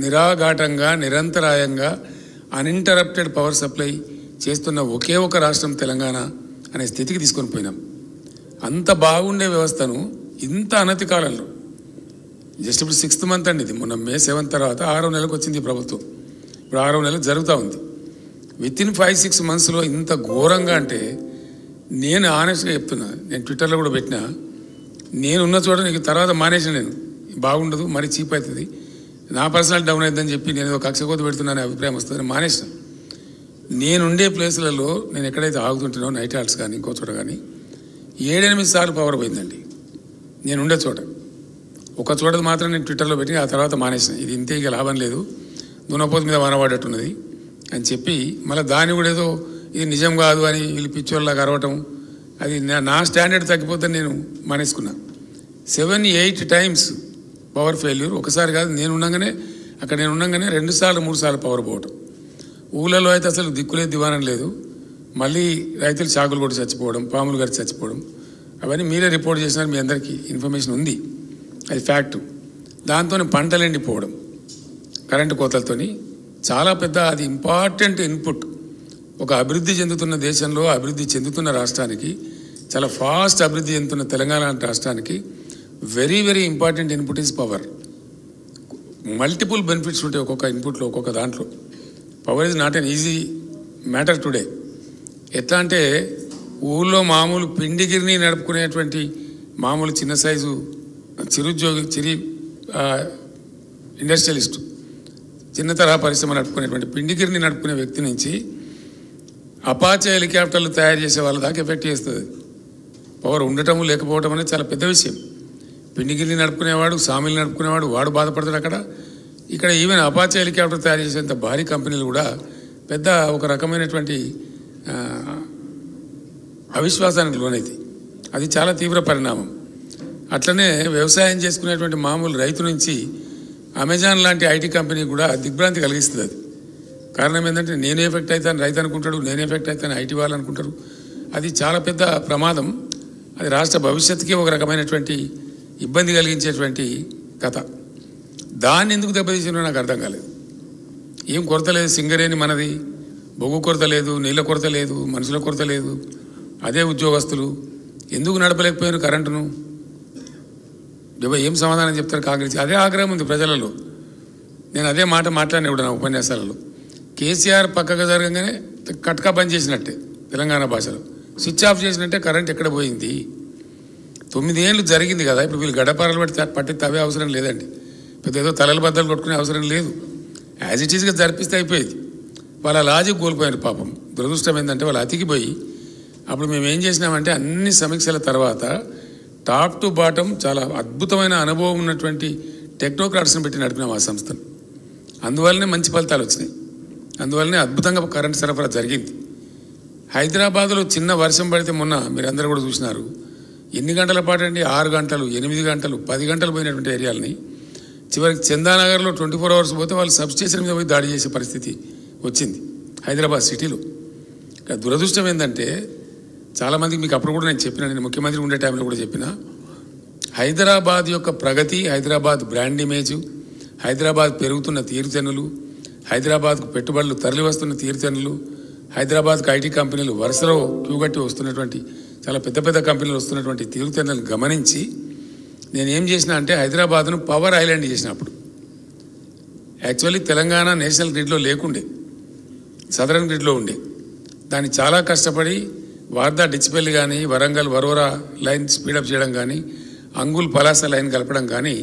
నిరాఘాటంగా నిరంతరాయంగా uninterrupted power supply చేస్తున్న ఒకే ఒక రాష్ట్రం తెలంగాణ అనే స్థితికి తీసుకొని పోయినాం. అంత బాగుండే వ్యవస్థను ఇంత అనతి కాలంలో జస్ట్ ఇప్పుడు 6th మంత్ అండి, ఇది మొన్న May 7 తర్వాత 6వ నెలకు వచ్చింది ప్రభుత్వం. ఇప్పుడు 6వ నెల జరుగుతూ ఉంది. వితిన్ 5-6 మంత్స్లో ఇంత ఘోరంగా అంటే నేను ఆనెస్ట్గా చెప్తున్నా, నేను ట్విట్టర్లో కూడా పెట్టినా, నేనున్న చోట నీకు తర్వాత మానేసిన, నేను బాగుండదు మరి చీప్ అవుతుంది, నా పర్సనల్ డౌన్ అవుతుందని చెప్పి నేను ఏదో కక్ష కొద్ది పెడుతున్నానే అభిప్రాయం వస్తుందని మానేసిన. నేనుండే ప్లేసులలో నేను ఎక్కడైతే ఆగుతుంటానో నైట్ హాల్ట్స్ కానీ ఇంకో చోట కానీ 7-8 సార్లు పవర్ పోయిందండి. నేనుండే చోట ఒక చోట మాత్రం నేను ట్విట్టర్లో పెట్టి ఆ తర్వాత మానేసిన. ఇది ఇంతే, ఇక లాభం లేదు, దున్నపోతు మీద వానవాడేట్టున్నది అని చెప్పి మళ్ళీ దాన్ని కూడా ఏదో ఇది నిజం కాదు అని వీళ్ళు పిచ్చోళ్ళలాగా అరవటం, అది నా స్టాండర్డ్ తగ్గిపోతే నేను మానేసుకున్నా. 7-8 టైమ్స్ పవర్ ఫెయిల్యూర్. ఒకసారి కాదు, నేను ఉండగానే 2 సార్లు 3 సార్లు పవర్ పోవటం. ఊళ్ళలో అయితే అసలు దిక్కులేదు, దివానం లేదు. మళ్ళీ రైతులు చాకులు కొట్టి చచ్చిపోవడం, పాములు గారి చచ్చిపోవడం, అవన్నీ మీరే రిపోర్ట్ చేసినారు, మీ అందరికీ ఇన్ఫర్మేషన్ ఉంది, అది ఫ్యాక్టు. దాంతో పంటలు ఎండిపోవడం కరెంటు కోతలతోని చాలా పెద్ద, అది ఇంపార్టెంట్ ఇన్పుట్. ఒక అభివృద్ధి చెందుతున్న దేశంలో, అభివృద్ధి చెందుతున్న రాష్ట్రానికి, చాలా ఫాస్ట్ అభివృద్ధి చెందుతున్న తెలంగాణ లాంటి రాష్ట్రానికి very very important input is power. Multiple benefits ఉంటాయి ఒక్కొక్క ఇన్పుట్లో, ఒక్కొక్క దాంట్లో. Power is not an easy matter today. ఎట్లా అంటే ఊళ్ళో మామూలు పిండిగిరిని నడుపుకునేటువంటి మామూలు చిన్న సైజు చిరుద్యోగి ఇండస్ట్రియలిస్టు, చిన్న తరహా పరిశ్రమ నడుపుకునేటువంటి పిండిగిరిని నడుపుకునే వ్యక్తి నుంచి అపాచే హెలికాప్టర్లు తయారు చేసే వాళ్ళ దాకా ఎఫెక్ట్ చేస్తుంది. పవర్ ఉండటం లేకపోవడం అనేది చాలా పెద్ద విషయం. పిండిగిరిని నడుపుకునేవాడు, సామిల్ని నడుపుకునేవాడు, వాడు బాధపడతాడు అక్కడ. ఇక్కడ ఈవెన్ అపాచే హెలికాప్టర్ తయారు చేసేంత భారీ కంపెనీలు కూడా పెద్ద ఒక రకమైనటువంటి అవిశ్వాసానికి లోనైతే అది చాలా తీవ్ర పరిణామం. అట్లనే వ్యవసాయం చేసుకునేటువంటి మామూలు రైతు నుంచి అమెజాన్ లాంటి ఐటీ కంపెనీ కూడా దిగ్భ్రాంతి కలిగిస్తుంది. అది కారణం ఏంటంటే నేను ఎఫెక్ట్ అవుతాను రైతు అనుకుంటాడు, నేను ఎఫెక్ట్ అవుతాను ఐటీ వాళ్ళు అనుకుంటారు. అది చాలా పెద్ద ప్రమాదం. అది రాష్ట్ర భవిష్యత్తుకి ఒక రకమైనటువంటి ఇబ్బంది కలిగించేటువంటి కథ. దాన్ని ఎందుకు దెబ్బతీసినో నాకు అర్థం కాలేదు. ఏం కొరత లేదు, సింగరేణి మనది, బొగ్గు కొరత లేదు, నీళ్ళ కొరత లేదు, మనుషుల కొరత లేదు, అదే ఉద్యోగస్తులు ఎందుకు నడపలేకపోయారు కరెంటును? ఏం సమాధానం చెప్తారు కాంగ్రెస్? అదే ఆగ్రహం ఉంది ప్రజలలో. నేను అదే మాట మాట్లాడిన ఇప్పుడు నా ఉపన్యాసాలలో. కేసీఆర్ పక్కగా జరగగానే కట్కా బంద్ చేసినట్టే, తెలంగాణ భాషలో స్విచ్ ఆఫ్ చేసినట్టే కరెంట్ ఎక్కడ పోయింది. 9 ఏళ్ళు జరిగింది కదా, ఇప్పుడు వీళ్ళు గడపారలు పట్టి తవ్వే అవసరం లేదండి, పెద్ద ఏదో తలల బద్దలు కొట్టుకునే అవసరం లేదు. యాజ్ ఇట్ ఈస్గా జరిపిస్తే అయిపోయేది. వాళ్ళ లాజిక్ కోల్పోయారు పాపం. దురదృష్టం ఏంటంటే వాళ్ళు అతికిపోయి, అప్పుడు మేము ఏం చేసినామంటే అన్ని సమీక్షల తర్వాత టాప్ టు బాటం చాలా అద్భుతమైన అనుభవం ఉన్నటువంటి టెక్నోక్రాట్స్ని పెట్టి నడిపినాం ఆ సంస్థను. అందువల్లనే మంచి ఫలితాలు వచ్చినాయి, అందువల్లనే అద్భుతంగా కరెంట్ సరఫరా జరిగింది. హైదరాబాద్లో చిన్న వర్షం పడితే మొన్న మీరందరూ కూడా చూసినారు, ఎన్ని గంటల పాటు అండి, 6 గంటలు, 8 గంటలు, 10 గంటలు పోయినటువంటి ఏరియాలని చివరికి చందానగర్లో 24 అవర్స్ పోతే వాళ్ళు సబ్స్టేషన్ మీద పోయి దాడి చేసే పరిస్థితి వచ్చింది హైదరాబాద్ సిటీలో. దురదృష్టం ఏంటంటే చాలామందికి మీకు అప్పుడు కూడా నేను చెప్పిన, నేను ముఖ్యమంత్రి ఉండే టైంలో కూడా చెప్పిన, హైదరాబాద్ యొక్క ప్రగతి, హైదరాబాద్ బ్రాండ్ ఇమేజు, హైదరాబాద్ పెరుగుతున్న తీరుతెన్నులు, హైదరాబాద్కు పెట్టుబడులు తరలి వస్తున్న తీరుతెన్నులు, హైదరాబాద్కు ఐటీ కంపెనీలు వరుసలో క్యూగట్టి వస్తున్నటువంటి చాలా పెద్ద పెద్ద కంపెనీలు వస్తున్నటువంటి తీరుతెన్నులను గమనించి నేనేం చేసిన అంటే హైదరాబాద్ను పవర్ ఐలాండ్ చేసిన. అప్పుడు యాక్చువల్లీ తెలంగాణ నేషనల్ గ్రిడ్లో లేకుండే, సదరన్ గ్రిడ్లో ఉండే. దాన్ని చాలా కష్టపడి వార్దా డిచ్పల్లి కానీ, వరంగల్ వరోరా లైన్ స్పీడప్ చేయడం కానీ, అంగుల్ పలాస లైన్ కలపడం కానీ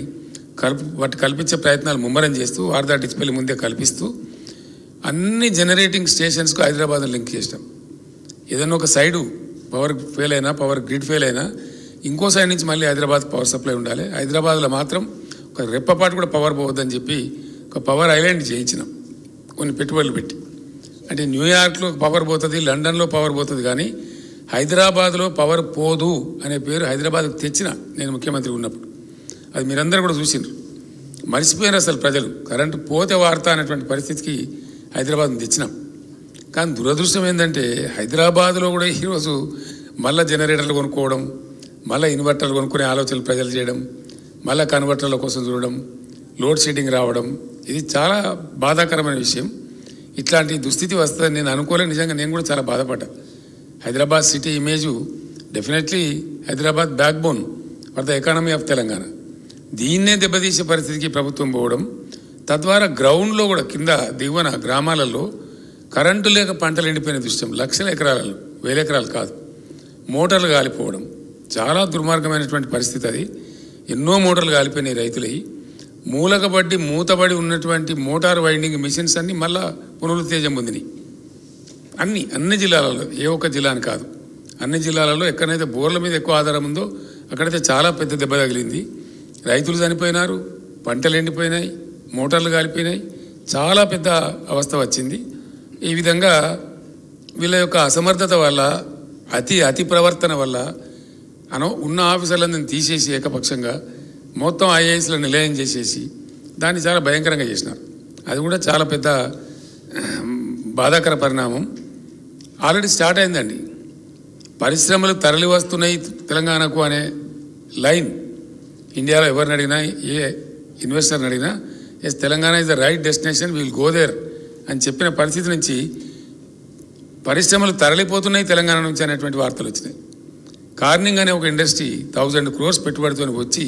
వాటి కల్పించే ప్రయత్నాలు ముమ్మరం చేస్తూ వార్దా డిచ్పల్లి ముందే కల్పిస్తూ అన్ని జనరేటింగ్ స్టేషన్స్కు హైదరాబాద్ను లింక్ చేసినాం. ఏదైనా ఒక సైడు పవర్ ఫెయిల్ అయినా, పవర్ గ్రిడ్ ఫెయిల్ అయినా ఇంకో సైడ్ నుంచి మళ్ళీ హైదరాబాద్ పవర్ సప్లై ఉండాలి. హైదరాబాద్లో మాత్రం ఒక రెప్పపాటు కూడా పవర్ పోవద్దని చెప్పి ఒక పవర్ ఐలాండ్ చేయించినాం కొన్ని పెట్టుబడులు పెట్టి. అంటే న్యూయార్క్లో పవర్ పోతుంది, లండన్లో పవర్ పోతుంది, కానీ హైదరాబాద్లో పవర్ పోదు అనే పేరు హైదరాబాద్కు తెచ్చిన నేను ముఖ్యమంత్రి ఉన్నప్పుడు. అది మీరందరూ కూడా చూసినారు. మర్చిపోయారు అసలు ప్రజలు, కరెంటు పోతే వార్త అనేటువంటి పరిస్థితికి హైదరాబాద్ని తెచ్చినాం. కానీ దురదృష్టం ఏంటంటే హైదరాబాద్లో కూడా ఈరోజు మళ్ళీ జనరేటర్లు కొనుక్కోవడం, మళ్ళీ ఇన్వర్టర్లు కొనుక్కునే ఆలోచనలు ప్రజలు చేయడం, మళ్ళీ కన్వర్టర్ల కోసం చూడడం, లోడ్ షెడ్డింగ్ రావడం, ఇది చాలా బాధాకరమైన విషయం. ఇట్లాంటి దుస్థితి వస్తుందని నేను అనుకోలే. నిజంగా నేను కూడా చాలా బాధపడ్డా. Hyderabad city image definitely Hyderabad backbone for the economy of Telangana. దీన్నే దెబ్బతీసే పరిస్థితికి ప్రభుత్వం పోవడం, తద్వారా గ్రౌండ్లో కూడా కింద దిగువన గ్రామాలలో కరెంటు లేక పంటలు ఎండిపోయిన దృశ్యం. లక్షల ఎకరాలలో, వేల ఎకరాలు కాదు, మోటార్లు కాలిపోవడం చాలా దుర్మార్గమైనటువంటి పరిస్థితి. అది ఎన్నో మోటార్లు కాలిపోయినాయి రైతులై. మూలకబడ్డి మూతబడి ఉన్నటువంటి మోటార్ వైండింగ్ మిషన్స్ అన్నీ మళ్ళా పునరుత్తేజం పొందినాయి. అన్ని జిల్లాలలో, ఏ ఒక్క జిల్లా అని కాదు, అన్ని జిల్లాలలో ఎక్కడైతే బోర్ల మీద ఎక్కువ ఆధారం ఉందో అక్కడైతే చాలా పెద్ద దెబ్బ తగిలింది. రైతులు చనిపోయినారు, పంటలు ఎండిపోయినాయి, మోటార్లు కాలిపోయినాయి, చాలా పెద్ద అవస్థ వచ్చింది. ఈ విధంగా వీళ్ళ యొక్క అసమర్థత వల్ల, అతి ప్రవర్తన వల్ల ఉన్న ఆఫీసర్లందరినీ తీసేసి ఏకపక్షంగా మొత్తం ఐఏఎస్లను నిలయం చేసేసి దాన్ని చాలా భయంకరంగా చేసినారు. అది కూడా చాలా పెద్ద బాధాకర పరిణామం. ఆల్రెడీ స్టార్ట్ అయిందండి. పరిశ్రమలు తరలి వస్తున్నాయి తెలంగాణకు అనే లైన్ ఇండియాలో ఎవరిని అడిగినా, ఏ ఇన్వెస్టర్ని అడిగినా, yes Telangana is the right destination, will go there అని చెప్పిన పరిస్థితి నుంచి పరిశ్రమలు తరలిపోతున్నాయి తెలంగాణ నుంచి అనేటువంటి వార్తలు వచ్చినాయి. కార్నింగ్ అనే ఒక ఇండస్ట్రీ 1000 crores పెట్టుబడితో వచ్చి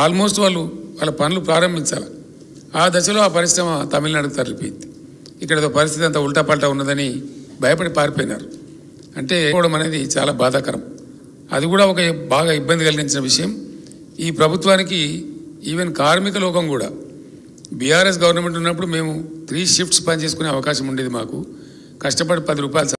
ఆల్మోస్ట్ వాళ్ళ పనులు ప్రారంభించాలి. ఆ దశలో ఆ పరిశ్రమ తమిళనాడుకు తరలిపోయింది. ఇక్కడ పరిస్థితి అంతా ఉల్టాపల్టా ఉన్నదని భయపడి పారిపోయినారు. అంటే పోవడం అనేది చాలా బాధాకరం. అది కూడా ఒక బాగా ఇబ్బంది కలిగించిన విషయం. ఈ ప్రభుత్వానికి ఈవెన్ కార్మిక లోకం కూడా, బీఆర్ఎస్ గవర్నమెంట్ ఉన్నప్పుడు మేము 3 shifts పనిచేసుకునే అవకాశం ఉండేది. మాకు కష్టపడి 10 రూపాయలు